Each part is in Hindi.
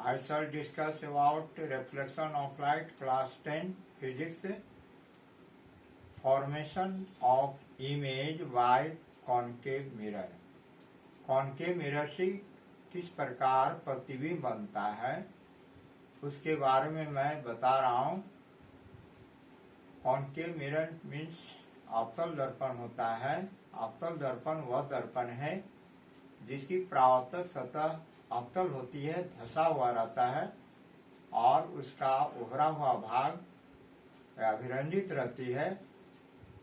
I shall discuss about reflection of light, class 10 physics, formation of image by concave mirror. Concave mirror से किस प्रकार प्रतिबिंब बनता है उसके बारे में मैं बता रहा हूँ। कॉनकेव मिरर मीन्स अवतल दर्पण होता है। अवतल दर्पण वह दर्पण है जिसकी परावर्तक सतह अवतल होती है, धंसा हुआ रहता है और उसका उभरा हुआ भाग अभिरंजित रहती है,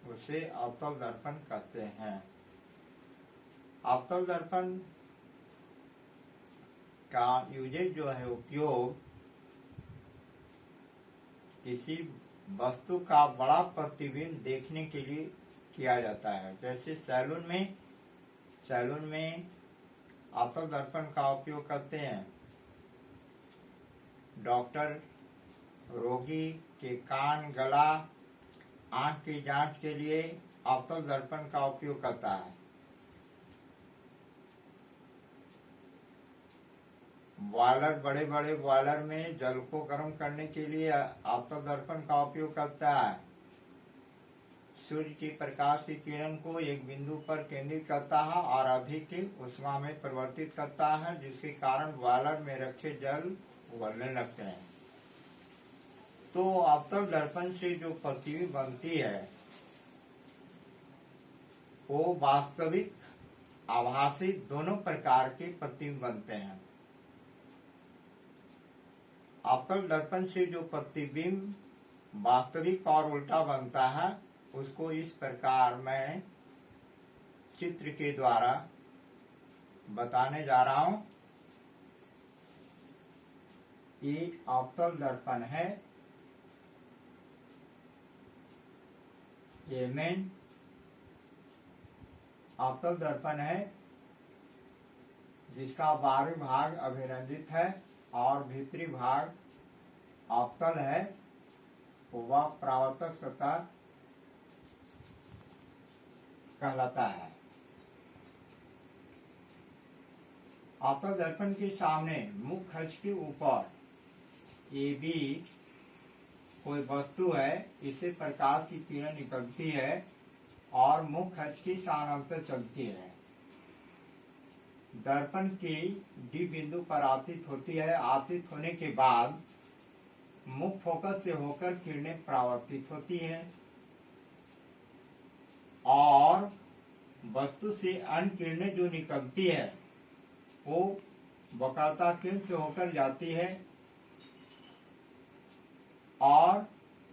उसे अवतल दर्पण कहते हैं। अवतल दर्पण का यूजेज जो है, उपयोग किसी वस्तु का बड़ा प्रतिबिंब देखने के लिए किया जाता है। जैसे सैलून में अवतल दर्पण का उपयोग करते हैं। डॉक्टर रोगी के कान, गला, आंख की जांच के लिए अवतल दर्पण का उपयोग करता है। बॉयलर, बड़े बड़े बॉयलर में जल को गर्म करने के लिए अवतल दर्पण का उपयोग करता है। सूर्य की प्रकाश की किरण को एक बिंदु पर केंद्रित करता है और अधिक ऊष्मा में परिवर्तित करता है, जिसके कारण बॉयलर में रखे जल उबलने लगते हैं। तो अवतल दर्पण से जो प्रतिबिंब बनती है वो वास्तविक, आभासी दोनों प्रकार के प्रतिबिंब बनते हैं। अवतल दर्पण से जो प्रतिबिंब वास्तविक और उल्टा बनता है उसको इस प्रकार मैं चित्र के द्वारा बताने जा रहा हूं। ये अवतल दर्पण है। ये मेन अवतल दर्पण है जिसका बाहरी भाग अभिरंजित है और भीतरी भाग अवतल है। वह परावर्तक सतह कहलाता है। अवतल दर्पण के सामने मुख्य अक्ष के ऊपर AB कोई वस्तु है, इससे प्रकाश की किरण निकलती है और मुख्य अक्ष के समानांतर चलती है। दर्पण की D बिंदु पर आपतित होती है। आपतित होने के बाद मुख्य फोकस से होकर किरणें परावर्तित होती हैं और वस्तु से अन्य किरणें जो निकलती है वो वक्रता केंद्र से होकर जाती है और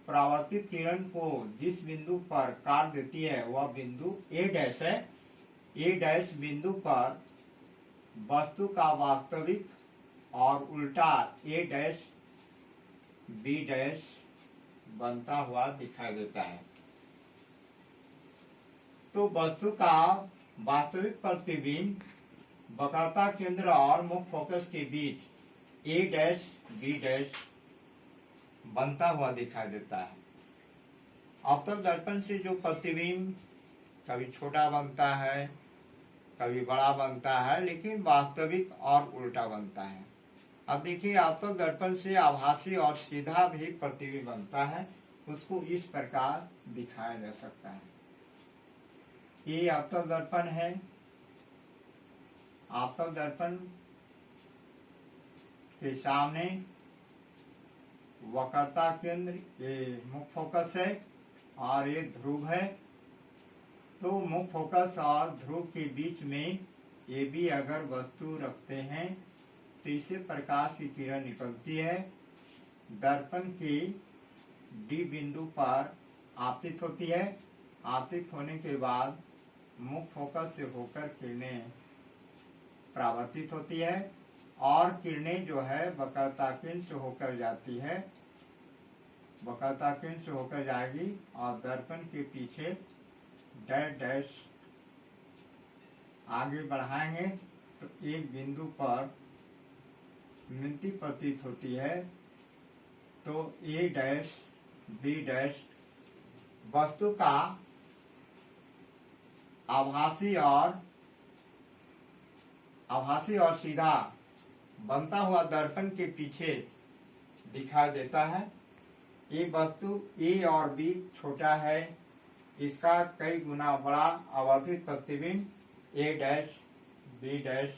परावर्तित किरण को जिस बिंदु पर काट देती है वह बिंदु A डैश है। A डैश बिंदु पर वस्तु का वास्तविक और उल्टा A डैश B डैश बनता हुआ दिखाई देता है। तो वस्तु का वास्तविक प्रतिबिंब वक्रता केंद्र और मुख्य फोकस के बीच A डैश B डैश बनता हुआ दिखाई देता है। अवतल दर्पण से जो प्रतिबिंब कभी छोटा बनता है, कभी बड़ा बनता है, लेकिन वास्तविक और उल्टा बनता है। अब देखिए, अवतल दर्पण से आभासी और सीधा भी प्रतिबिंब बनता है। उसको इस प्रकार दिखाया जा सकता है। ये अवतल दर्पण है। अवतल दर्पण के सामने वक्रता केंद्र, ये मुख्य फोकस है और ये ध्रुव है। तो मुख्य फोकस और ध्रुव के बीच में AB अगर वस्तु रखते हैं तो इससे प्रकाश की किरण निकलती है। दर्पण की D बिंदु पर आपतित होती है। आपतित होने के बाद मुख्य फोकस से होकर किरणें परावर्तित होती है और किरणें जो है वक्रता केंद्र से होकर जाती है, वक्रता केंद्र से होकर जाएगी और दर्पण के पीछे डैश डैश आगे बढ़ाएंगे तो एक बिंदु पर मिलती प्रतीत होती है। तो A डैश B डैश वस्तु का आभासी और सीधा बनता हुआ दर्पण के पीछे दिखाई देता है। ये वस्तु ए और बी छोटा है, इसका कई गुना बड़ा आवर्धित प्रतिबिंब ए डैश बी डैश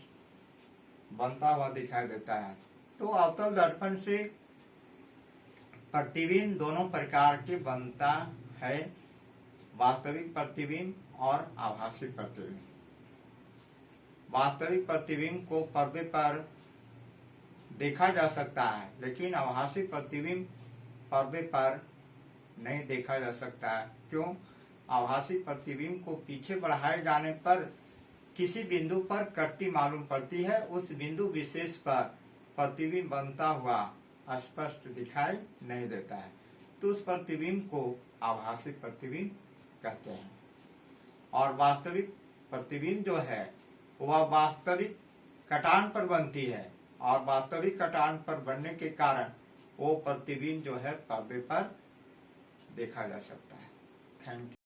बनता हुआ दिखाई देता है। तो अवतल दर्पण से प्रतिबिंब दोनों प्रकार के बनता है, वास्तविक प्रतिबिंब और आभासी प्रतिबिंब। वास्तविक प्रतिबिंब को पर्दे पर देखा जा सकता है, लेकिन आभासी प्रतिबिंब पर्दे पर नहीं देखा जा सकता है। क्यों? आभासी प्रतिबिंब को पीछे बढ़ाए जाने पर किसी बिंदु पर कटती मालूम पड़ती है, उस बिंदु विशेष पर प्रतिबिंब बनता हुआ स्पष्ट दिखाई नहीं देता है, तो उस प्रतिबिंब को आभासी प्रतिबिंब कहते हैं। और वास्तविक प्रतिबिंब जो है वह वास्तविक कटान पर बनती है, और वास्तविक कटान पर बनने के कारण वो प्रतिबिंब जो है पर्दे पर देखा जा सकता है। Thank you.